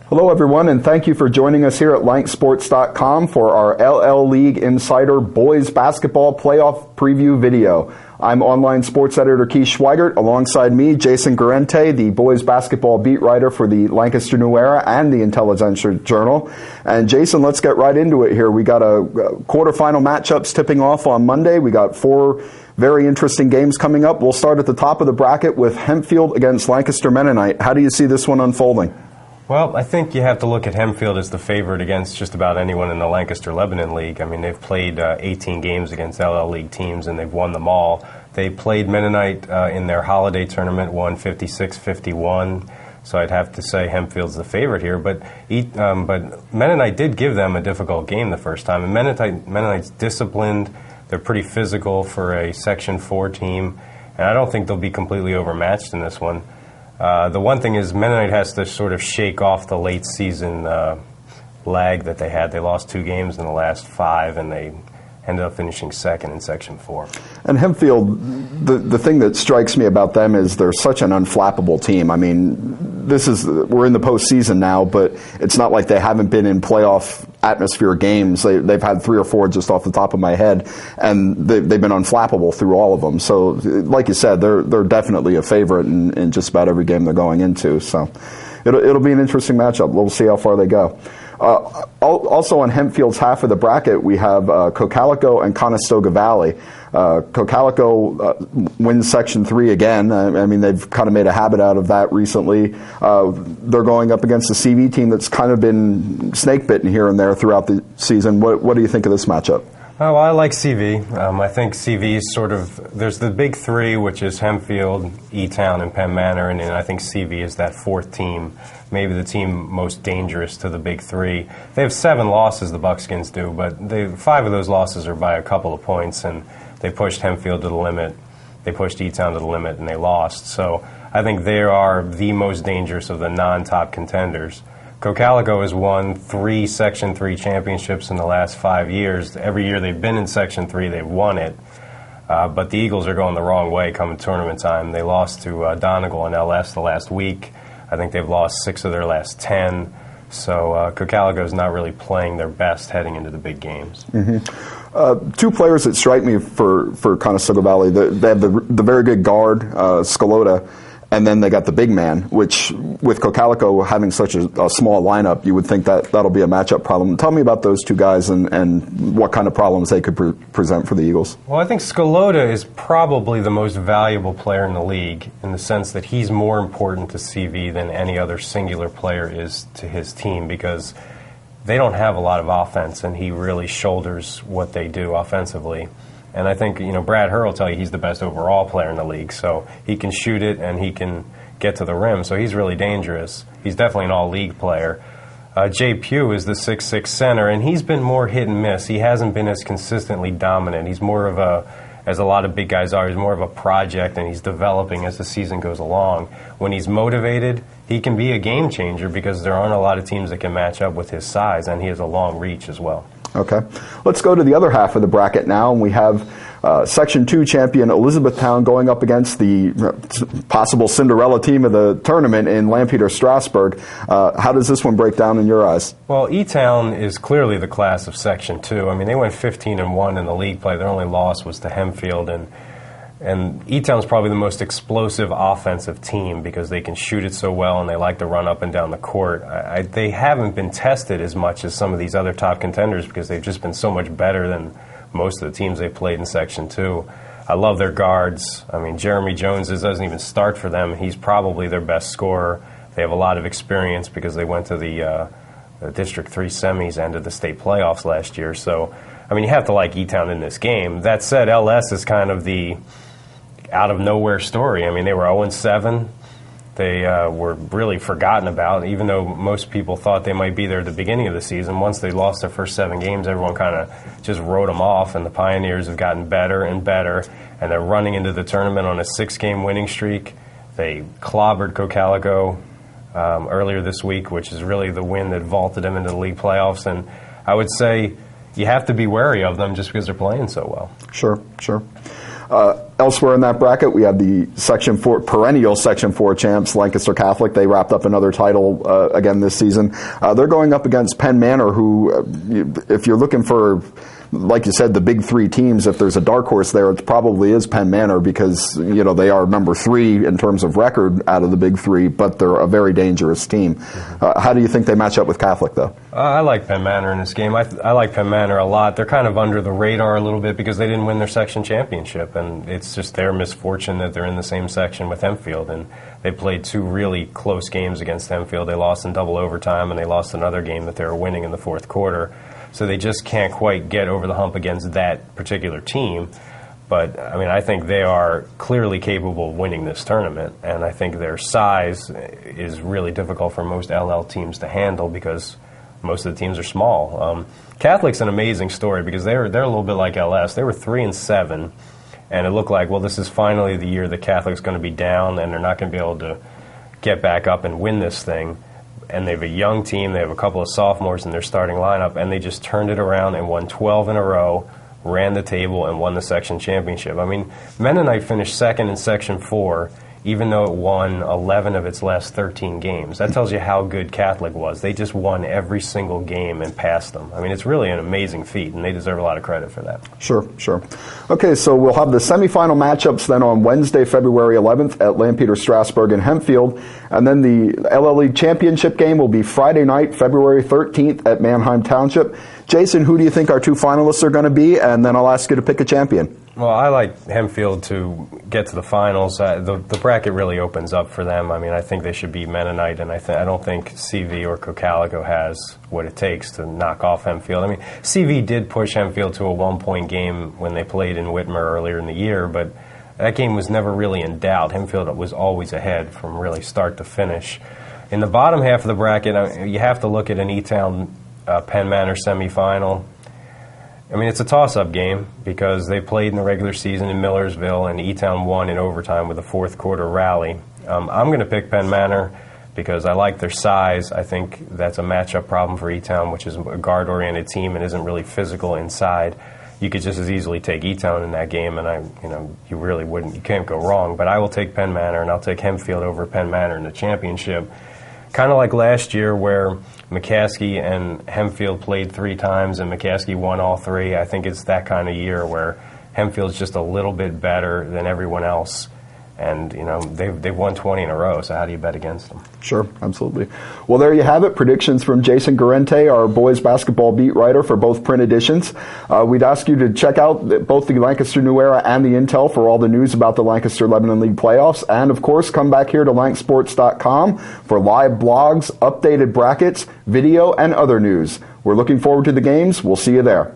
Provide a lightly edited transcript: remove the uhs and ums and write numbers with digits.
Hello, everyone, and thank you for joining us here at lanksports.com for our LL League Insider Boys Basketball Playoff Preview video. I'm online sports editor Keith Schweigert. Alongside me, Jason Guarente, the boys basketball beat writer for the Lancaster New Era and the Intelligencer Journal. And Jason, let's get right into it here. We got a quarterfinal matchups tipping off on Monday. We got 4 very interesting games coming up. We'll start at the top of the bracket with Hempfield against Lancaster Mennonite. How do you see this one unfolding? Well, I think you have to look at Hempfield as the favorite against just about anyone in the Lancaster-Lebanon League. I mean, they've played 18 games against LL League teams, and they've won them all. They played Mennonite in their holiday tournament, won 56-51. So I'd have to say Hempfield's the favorite here. But Mennonite did give them a difficult game the first time. And Mennonite's disciplined. They're pretty physical for a Section 4 team. And I don't think they'll be completely overmatched in this one. The one thing is Mennonite has to sort of shake off the late season lag that they had. They lost 2 games in the last 5, and they ended up finishing second in Section 4. And Hempfield, the thing that strikes me about them is they're such an unflappable team. I mean, we're in the postseason now, but it's not like they haven't been in playoff atmosphere games. They've had 3 or 4 just off the top of my head, and they've been unflappable through all of them. So, like you said, they're definitely a favorite in just about every game they're going into. So, it'll be an interesting matchup. We'll see how far they go. Also on Hempfield's half of the bracket, we have Cocalico and Conestoga Valley. Cocalico wins Section 3 again. I mean, they've kind of made a habit out of that recently. They're going up against a CV team that's kind of been snake-bitten here and there throughout the season. What do you think of this matchup? Oh, well, I like CV. I think CV is sort of, there's the big 3, which is Hempfield, E-Town, and Penn Manor, and I think CV is that 4th team, maybe the team most dangerous to the big 3. They have 7 losses, the Buckskins do, but 5 of those losses are by a couple of points, and they pushed Hempfield to the limit, they pushed E-Town to the limit, and they lost. So I think they are the most dangerous of the non-top contenders. Cocalico has won 3 Section 3 championships in the last 5 years. Every year they've been in Section 3, they've won it. But the Eagles are going the wrong way coming tournament time. They lost to Donegal and LS the last week. I think they've lost 6 of their last 10. So Cocalico is not really playing their best heading into the big games. Mm-hmm. 2 players that strike me for Conestoga Valley. They have the very good guard, Scalota, and then they got the big man, which with Cocalico having such a small lineup, you would think that'll be a matchup problem. Tell me about those 2 guys and what kind of problems they could present for the Eagles. Well, I think Scalota is probably the most valuable player in the league in the sense that he's more important to CV than any other singular player is to his team because they don't have a lot of offense, and he really shoulders what they do offensively. And I think, Brad Herr will tell you he's the best overall player in the league. So he can shoot it and he can get to the rim. So he's really dangerous. He's definitely an all-league player. Jay Pugh is the 6'6 center, and he's been more hit and miss. He hasn't been as consistently dominant. He's more of as a lot of big guys are, he's more of a project, and he's developing as the season goes along. When he's motivated, he can be a game changer because there aren't a lot of teams that can match up with his size, and he has a long reach as well. Okay. Let's go to the other half of the bracket now, and we have Section 2 champion Elizabethtown going up against the possible Cinderella team of the tournament in LampeterStrasburg. How does this one break down in your eyes? Well, E-Town is clearly the class of Section 2. I mean, they went 15-1 in the league play. Their only loss was to Hempfield, and E-Town's probably the most explosive offensive team because they can shoot it so well and they like to run up and down the court. They haven't been tested as much as some of these other top contenders because they've just been so much better than most of the teams they played in Section 2. I love their guards. I mean, Jeremy Jones doesn't even start for them. He's probably their best scorer. They have a lot of experience because they went to the District 3 semis and to the state playoffs last year. So, I mean, you have to like E-Town in this game. That said, LS is kind of the out-of-nowhere story. I mean, they were 0-7. They were really forgotten about, even though most people thought they might be there at the beginning of the season. Once they lost their first 7 games, everyone kind of just wrote them off, and the Pioneers have gotten better and better, and they're running into the tournament on a 6-game winning streak. They clobbered Cocalico earlier this week, which is really the win that vaulted them into the league playoffs, and I would say you have to be wary of them just because they're playing so well. Sure, sure. Elsewhere in that bracket, we have the Section 4, perennial Section 4 champs, Lancaster Catholic. They wrapped up another title again this season. They're going up against Penn Manor, who, if you're looking for, like you said, the big three teams, if there's a dark horse there, it probably is Penn Manor because, they are number 3 in terms of record out of the big three, but they're a very dangerous team. How do you think they match up with Catholic, though? I like Penn Manor in this game. I like Penn Manor a lot. They're kind of under the radar a little bit because they didn't win their section championship, and it's just their misfortune that they're in the same section with Hempfield, and they played 2 really close games against Hempfield. They lost in double overtime, and they lost another game that they were winning in the fourth quarter. So they just can't quite get over the hump against that particular team. But, I think they are clearly capable of winning this tournament, and I think their size is really difficult for most LL teams to handle because most of the teams are small. Catholic's an amazing story because they're a little bit like LS. They were 3-7, and it looked like, well, this is finally the year that Catholic's going to be down and they're not going to be able to get back up and win this thing. And they have a young team. They have a couple of sophomores in their starting lineup, and they just turned it around and won 12 in a row, ran the table, and won the section championship. Mennonite finished second in Section 4, even though it won 11 of its last 13 games. That tells you how good Catholic was. They just won every single game and passed them. It's really an amazing feat, and they deserve a lot of credit for that. Sure. Okay, so we'll have the semifinal matchups then on Wednesday, February 11th at LampeterStrasburg and Hempfield, and then the LLE championship game will be Friday night, February 13th at Manheim Township. Jason, who do you think our 2 finalists are going to be? And then I'll ask you to pick a champion. Well, I like Hempfield to get to the finals. The bracket really opens up for them. I think they should be Mennonite, and I don't think CV or Cocalico has what it takes to knock off Hempfield. CV did push Hempfield to a 1-point game when they played in Whitmer earlier in the year, but that game was never really in doubt. Hempfield was always ahead from really start to finish. In the bottom half of the bracket, you have to look at an E-Town Penn Manor semifinal. It's a toss-up game because they played in the regular season in Millersville, and E-Town won in overtime with a fourth-quarter rally. I'm going to pick Penn Manor because I like their size. I think that's a matchup problem for E-Town, which is a guard-oriented team and isn't really physical inside. You could just as easily take E-Town in that game, and you really wouldn't. You can't go wrong. But I will take Penn Manor, and I'll take Hempfield over Penn Manor in the championship. Kind of like last year where McCaskey and Hempfield played 3 times and McCaskey won all 3. I think it's that kind of year where Hempfield's just a little bit better than everyone else. And, they've won 20 in a row, so how do you bet against them? Sure, absolutely. Well, there you have it. Predictions from Jason Garente, our boys basketball beat writer for both print editions. We'd ask you to check out both the Lancaster New Era and the Intel for all the news about the Lancaster Lebanon League playoffs. And, of course, come back here to lanksports.com for live blogs, updated brackets, video, and other news. We're looking forward to the games. We'll see you there.